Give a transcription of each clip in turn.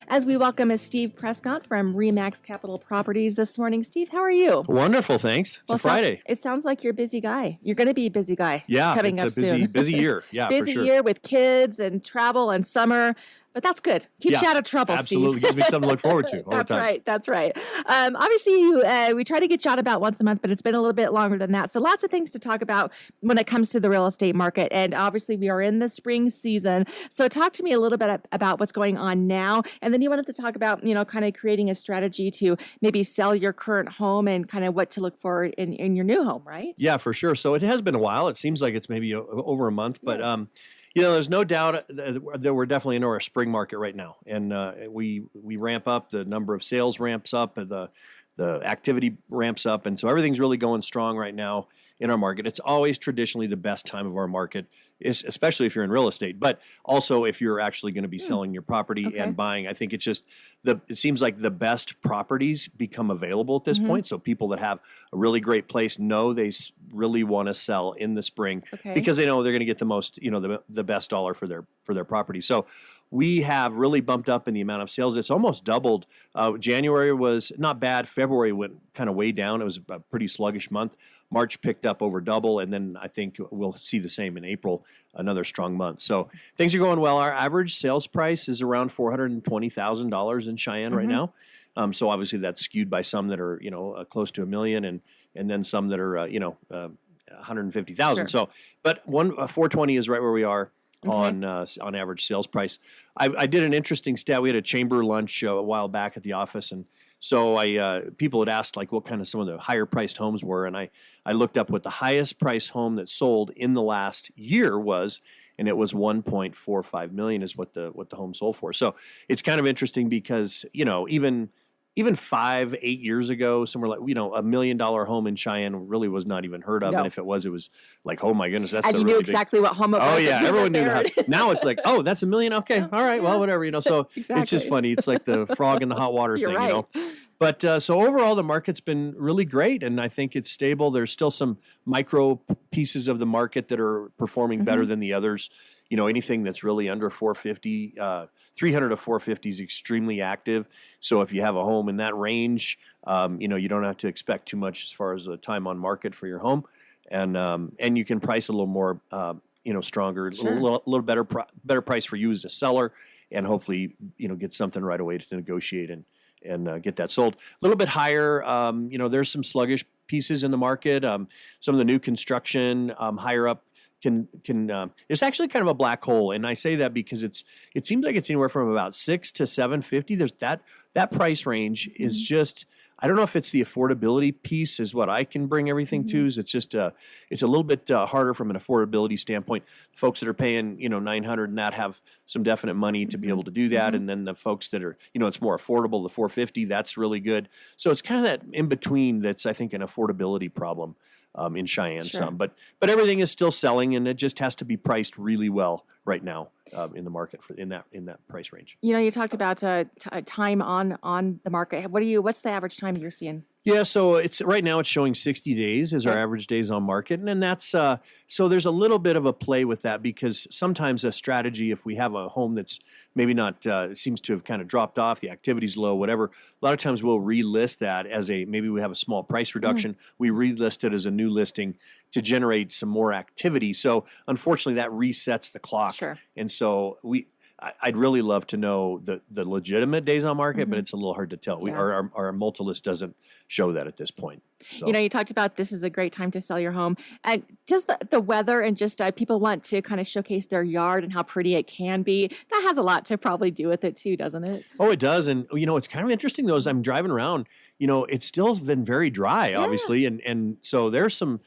as we welcome Steve Prescott from REMAX Capital Properties this morning. Steve, how are you? Wonderful, thanks. It's a Friday. It sounds like you're a busy guy. You're going to be a busy guy. Yeah, coming it's up a busy, soon. busy year. Yeah, busy for sure. year with kids and travel and summer. But that's good. Keeps you out of trouble, absolutely. Steve. Gives me something to look forward to all That's the time. right. That's right. Obviously, we try to get you on about once a month, but it's been a little bit longer than that. So lots of things to talk about when it comes to the real estate market. And obviously, we are in the spring season. So talk to me a little bit about what's going on now. And then you wanted to talk about, kind of creating a strategy to maybe sell your current home and kind of what to look for in your new home, right? Yeah, for sure. So it has been a while. It seems like it's maybe over a month, but there's no doubt that we're definitely into our spring market right now, and we ramp up. The number of sales ramps up, the activity ramps up, and so everything's really going strong right now in our market. It's always traditionally the best time of our market, especially if you're in real estate, but also if you're actually going to be selling your property and buying. I think it's just it seems like the best properties become available at this point. So people that have a really great place know they really want to sell in the spring because they know they're going to get the most, the best dollar for their property. So we have really bumped up in the amount of sales. It's almost doubled. January was not bad. February went kind of way down. It was a pretty sluggish month. March picked up over double, and then I think we'll see the same in April, another strong month. So things are going well. Our average sales price is around $420,000 in Cheyenne right now. So obviously that's skewed by some that are, close to $1 million and then some that are, 150,000. Sure. So, but 420 is right where we are. On average sales price. I did an interesting stat. We had a chamber lunch a while back at the office, and so people had asked like what kind of some of the higher priced homes were, and I looked up what the highest price home that sold in the last year was, and it was $1.45 million is what the home sold for. So it's kind of interesting because even 5-8 years ago, somewhere like, $1 million home in Cheyenne really was not even heard of. No. And if it was like, oh my goodness, that's and you knew exactly what home it was. Oh yeah, everyone knew that. Now it's like, oh, that's $1 million. Okay, all right, well, whatever, So exactly. It's just funny. It's like the frog in the hot water You're thing, right. But so overall, the market's been really great, and I think it's stable. There's still some micro pieces of the market that are performing better than the others. Anything that's really under 450, 300 to 450 is extremely active. So if you have a home in that range, you don't have to expect too much as far as the time on market for your home, and you can price a little more, stronger, Sure. a little better price for you as a seller, and hopefully get something right away to negotiate and get that sold. A little bit higher, there's some sluggish pieces in the market. Some of the new construction higher up can it's actually kind of a black hole, and I say that because it seems like it's anywhere from about 6 to 750. There's that price range is just, I don't know if it's the affordability piece is what I can bring everything to. Is it's just it's a little bit harder from an affordability standpoint. Folks that are paying $900 and that have some definite money to be able to do that, and then the folks that are it's more affordable, the 450, that's really good. So it's kind of that in between that's I think an affordability problem in Cheyenne. Sure. Some, but everything is still selling, and it just has to be priced really well right now in the market in that price range. You talked about time on the market. What's the average time you're seeing? Yeah, so right now it's showing 60 days is our average days on market, and that's so there's a little bit of a play with that because sometimes a strategy, if we have a home that's maybe not seems to have kind of dropped off, the activity's low, whatever. A lot of times we'll relist that as maybe we have a small price reduction. We relist it as a new listing to generate some more activity. So unfortunately, that resets the clock, and so I'd really love to know the legitimate days on market, but it's a little hard to tell. Our multi-list doesn't show that at this point. So. You talked about this is a great time to sell your home. And just the weather and just people want to kind of showcase their yard and how pretty it can be. That has a lot to probably do with it too, doesn't it? Oh, it does. And, it's kind of interesting though, as I'm driving around, it's still been very dry, obviously. And so there's some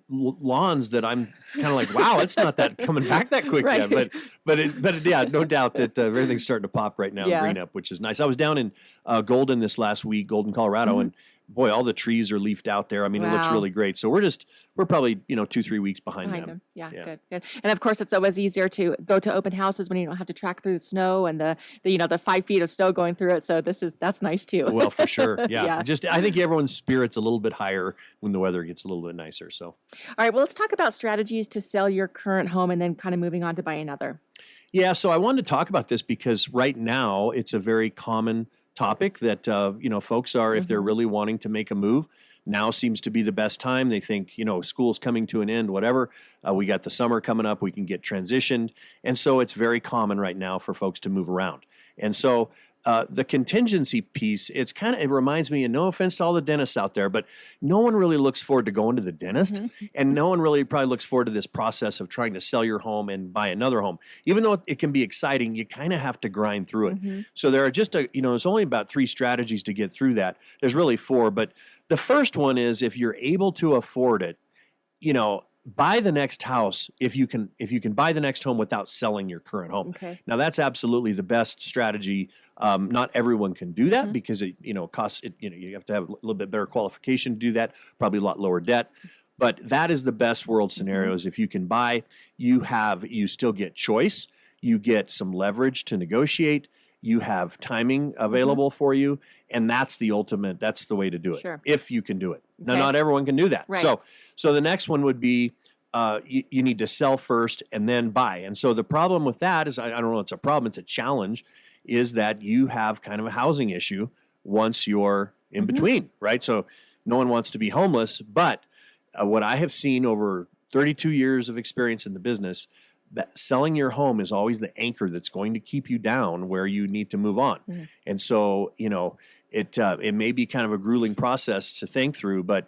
lawns that I'm kind of like, wow, it's not that coming back that quick yet. But yeah, no doubt that everything's starting to pop right now and green up, which is nice. I was down in Golden this last week, Golden, Colorado, and boy, all the trees are leafed out there. I mean, it looks really great. So we're probably 2-3 weeks behind them. Yeah, good. And of course, it's always easier to go to open houses when you don't have to track through the snow and the 5 feet of snow going through it. So that's nice too. Well, for sure. Yeah. Just I think everyone's spirit's a little bit higher when the weather gets a little bit nicer. So, all right. Well, let's talk about strategies to sell your current home and then kind of moving on to buy another. Yeah, so I wanted to talk about this because right now it's a very common topic that folks are, if they're Mm-hmm. really wanting to make a move, now seems to be the best time. They think, school's coming to an end, whatever. We got the summer coming up, we can get transitioned. And so it's very common right now for folks to move around. And so the contingency piece, it reminds me, and no offense to all the dentists out there, but no one really looks forward to going to the dentist. Mm-hmm. And no one really probably looks forward to this process of trying to sell your home and buy another home. Even though it can be exciting, you kind of have to grind through it. Mm-hmm. So there are there's only about 3 strategies to get through that. There's really 4, but the first one is, if you're able to afford it, buy the next house if you can buy the next home without selling your current home. Okay. Now that's absolutely the best strategy. Not everyone can do that Mm-hmm. because it costs it. You have to have a little bit better qualification to do that. Probably a lot lower debt. But that is the best world scenarios. If you can buy, you still get choice. You get some leverage to negotiate. You have timing available for you. And that's the ultimate, that's the way to do it. Sure. If you can do it. Now, Okay. not everyone can do that. Right. So the next one would be, you need to sell first and then buy. And so the problem with that is, I don't know, it's a problem, it's a challenge, is that you have kind of a housing issue once you're in between, right? So no one wants to be homeless, but what I have seen over 32 years of experience in the business, that selling your home is always the anchor that's going to keep you down where you need to move on. Mm-hmm. And so, it may be kind of a grueling process to think through, but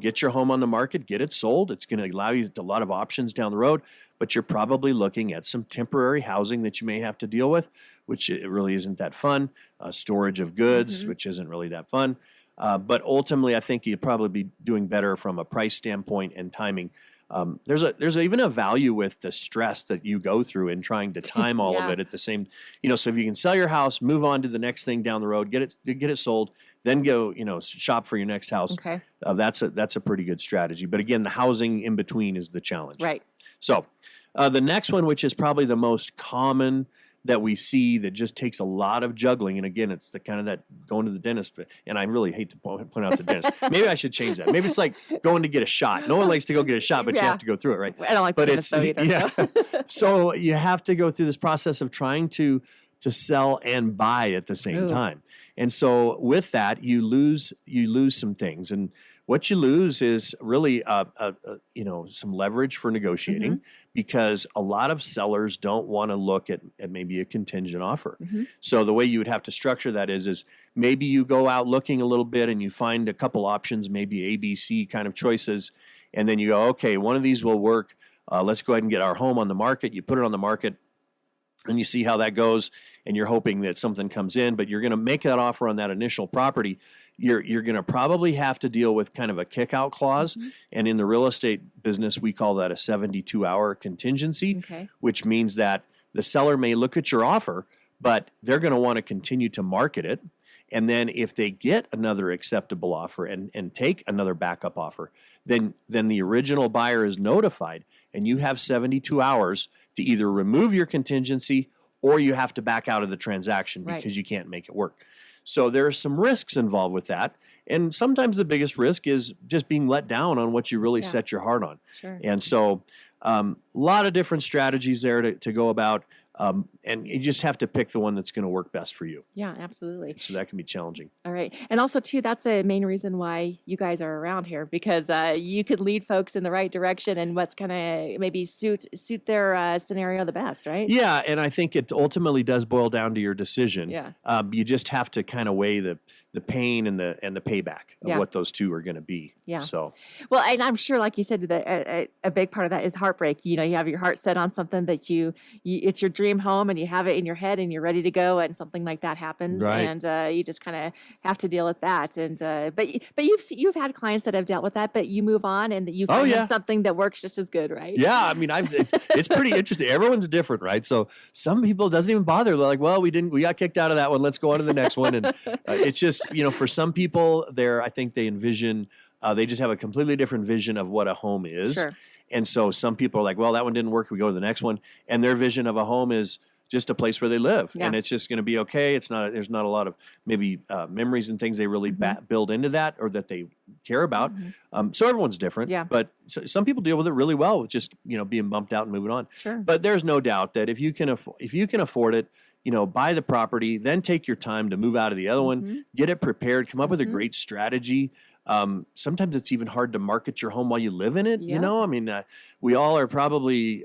get your home on the market, get it sold. It's going to allow you a lot of options down the road, but you're probably looking at some temporary housing that you may have to deal with, which it really isn't that fun. Storage of goods, which isn't really that fun. But ultimately, I think you'd probably be doing better from a price standpoint and timing. There's even a value with the stress that you go through in trying to time all of Yeah. it at the same. So if you can sell your house, move on to the next thing down the road, get it sold, then go shop for your next house. Okay. That's a pretty good strategy. But again, the housing in between is the challenge. Right. So the next one, which is probably the most common that we see, that just takes a lot of juggling. And again, it's the kind of that going to the dentist. And I really hate to point out the dentist. Maybe I should change that. Maybe it's like going to get a shot. No one likes to go get a shot, but you Yeah. have to go through it, right? I don't like But the it's dentist though either. yeah. So you have to go through this process of trying to sell and buy at the same Ooh. time. And so with that, you lose some things. And what you lose is really some leverage for negotiating, because a lot of sellers don't want to look at maybe a contingent offer. So the way you would have to structure that is maybe you go out looking a little bit and you find a couple options, maybe A, B, C kind of choices, and then you go, okay, one of these will work. Let's go ahead and get our home on the market. You put it on the market, and you see how that goes, and you're hoping that something comes in, but you're going to make that offer on that initial property. You're going to probably have to deal with kind of a kick-out clause, and in the real estate business, we call that a 72-hour contingency, Okay. which means that the seller may look at your offer, but they're going to want to continue to market it. And then if they get another acceptable offer and take another backup offer, then the original buyer is notified, and you have 72 hours to either remove your contingency or you have to back out of the transaction Right. because you can't make it work. So there are some risks involved with that. And sometimes the biggest risk is just being let down on what you really Yeah. set your heart on. Sure. And so a lot of different strategies there to go about. And you just have to pick the one that's going to work best for you. Yeah, absolutely. So that can be challenging. All right. And also, too, that's a main reason why you guys are around here, because you could lead folks in the right direction and what's going to maybe suit their scenario the best, right? Yeah, and I think it ultimately does boil down to your decision. Yeah. You just have to kind of weigh the pain and the payback of Yeah. what those two are going to be. Yeah. So Well, and I'm sure, like you said, that a big part of that is heartbreak. You have your heart set on something that you it's your dream home, and you have it in your head, and you're ready to go, and something like that happens, Right. and you just kind of have to deal with that. And but you've had clients that have dealt with that, but you move on, and you find yeah. something that works just as good, right? yeah, I mean, it's pretty interesting. Everyone's different, right? So some people it doesn't even bother. They're like, well, we got kicked out of that one. Let's go on to the next one. And it's just, for some people I think they envision, they just have a completely different vision of what a home is. Sure. And so some people are like, well, that one didn't work. We go to the next one. And their vision of a home is just a place where they live, Yeah. and it's just going to be okay. There's not a lot of maybe memories and things they really build into that or that they care about. So everyone's different, Yeah. but some people deal with it really well with just, being bumped out and moving on. Sure. But there's no doubt that if you can afford it, buy the property, then take your time to move out of the other one, get it prepared, come up with a great strategy. Sometimes it's even hard to market your home while you live in it. Yeah. I mean, we all are probably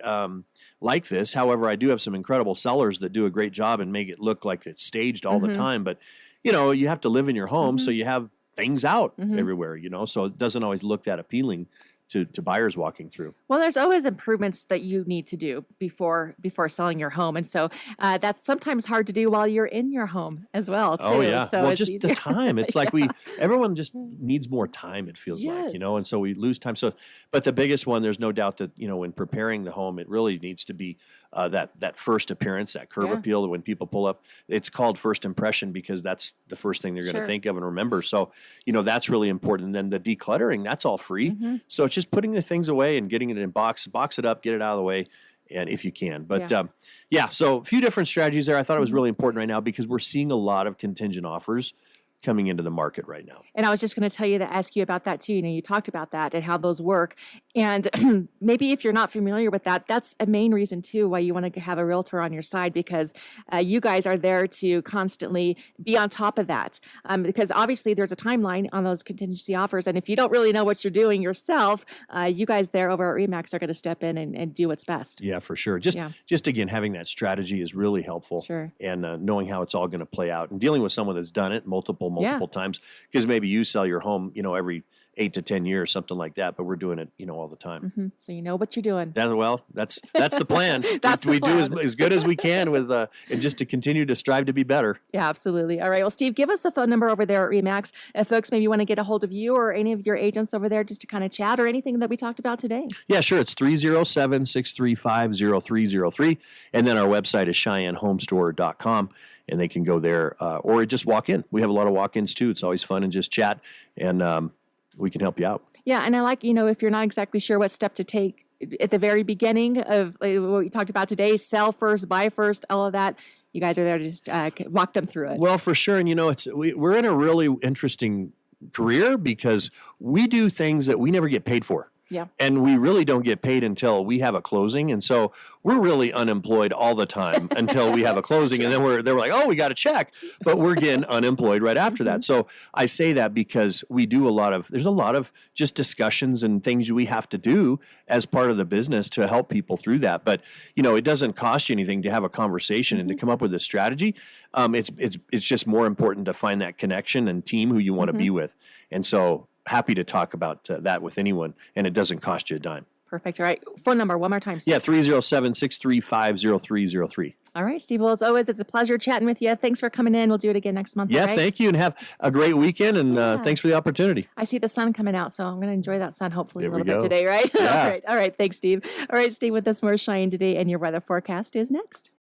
like this. However, I do have some incredible sellers that do a great job and make it look like it's staged all the time. But, you have to live in your home, so you have things out everywhere, so it doesn't always look that appealing to buyers walking through. Well, there's always improvements that you need to do before selling your home, and so that's sometimes hard to do while you're in your home as well. Too. Oh yeah, so well, it's just easier. the time. It's like everyone just needs more time. It feels like, Yes. and so we lose time. So, but the biggest one, there's no doubt that when preparing the home, it really needs to be that first appearance, that curb appeal. That when people pull up, it's called first impression because that's the first thing they're going to think of and remember. So, that's really important. And then the decluttering, that's all free. So it's just putting the things away and getting it in box it up, get it out of the way, and if you can. But so a few different strategies there. I thought it was really important right now because we're seeing a lot of contingent offers coming into the market right now. And I was just going to ask you about that too. You talked about that and how those work. And maybe if you're not familiar with that, that's a main reason too why you want to have a realtor on your side, because you guys are there to constantly be on top of that. Because obviously there's a timeline on those contingency offers. And if you don't really know what you're doing yourself, you guys there over at REMAX are going to step in and do what's best. Yeah, for sure. Just again, having that strategy is really helpful. Sure. And knowing how it's all going to play out and dealing with someone that's done it multiple times, because maybe you sell your home, every 8 to 10 years, something like that, but we're doing it, all the time. So you know what you're doing. That's the plan. We do as good as we can with, and just to continue to strive to be better. Yeah, absolutely. All right. Well, Steve, give us the phone number over there at REMAX. If folks maybe want to get a hold of you or any of your agents over there just to kind of chat or anything that we talked about today. Yeah, sure. It's 307-635-0303. And then our website is CheyenneHomestore.com. And they can go there or just walk in. We have a lot of walk-ins too. It's always fun and just chat, and we can help you out. Yeah, and I like, if you're not exactly sure what step to take at the very beginning of what we talked about today, sell first, buy first, all of that, you guys are there to just walk them through it. Well, for sure. And, we're in a really interesting career because we do things that we never get paid for. Yeah. And we really don't get paid until we have a closing. And so we're really unemployed all the time until we have a closing. And then they're like, oh, we got a check, but we're getting unemployed right after that. So I say that because we do there's a lot of just discussions and things we have to do as part of the business to help people through that. But, it doesn't cost you anything to have a conversation and to come up with a strategy. It's just more important to find that connection and team who you want to be with. And so happy to talk about that with anyone, and it doesn't cost you a dime. Perfect. All right. Phone number one more time, Steve. Yeah, 307-635-0303. All right, Steve. Well, as always, it's a pleasure chatting with you. Thanks for coming in. We'll do it again next month. Yeah, right? thank you, and have a great weekend, and thanks for the opportunity. I see the sun coming out, so I'm going to enjoy that sun hopefully There a little we bit go. today, right? Yeah. All right. Thanks, Steve. All right, Steve, with us more Cheyenne today, and your weather forecast is next.